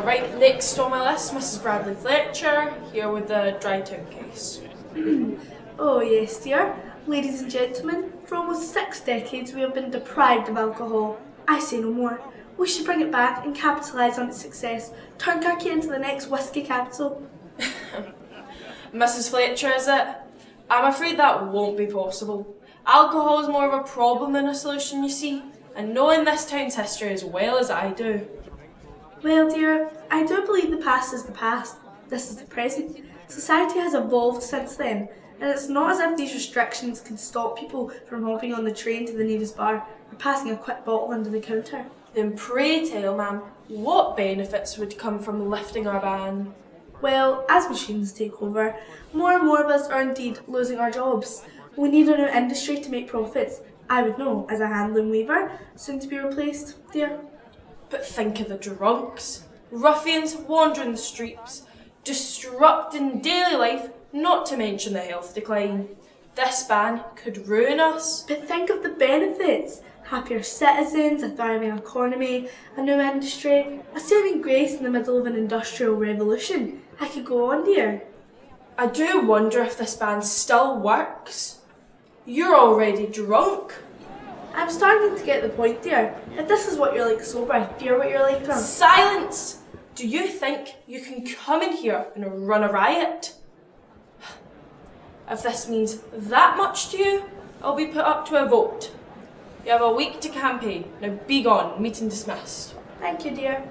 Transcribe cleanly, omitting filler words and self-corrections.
Right next on my list, Mrs. Bradley Fletcher, here with the dry town case. Oh yes, dear. Ladies and gentlemen, for almost 6 decades we have been deprived of alcohol. I say no more. We should bring it back and capitalise on its success. Turn Kirky into the next whisky capital. Mrs. Fletcher, is it? I'm afraid that won't be possible. Alcohol is more of a problem than a solution, you see, and knowing this town's history as well as I do. Well, dear, I do believe the past is the past. This is the present. Society has evolved since then, and it's not as if these restrictions can stop people from hopping on the train to the nearest bar or passing a quick bottle under the counter. Then pray tell, ma'am, what benefits would come from lifting our ban? Well, as machines take over, more and more of us are indeed losing our jobs. We need a new industry to make profits. I would know, as a handloom weaver, soon to be replaced, dear. But think of the drunks, ruffians wandering the streets, disrupting daily life, not to mention the health decline. This ban could ruin us. But think of the benefits. Happier citizens, a thriving economy, a new industry, a saving grace in the middle of an industrial revolution. I could go on, dear. I do wonder if this ban still works. You're already drunk. I'm starting to get the point, dear. If this is what you're like sober, I fear what you're like drunk. Silence! Do you think you can come in here and run a riot? If this means that much to you, I'll be put up to a vote. You have a week to campaign. Now be gone. Meeting dismissed. Thank you, dear.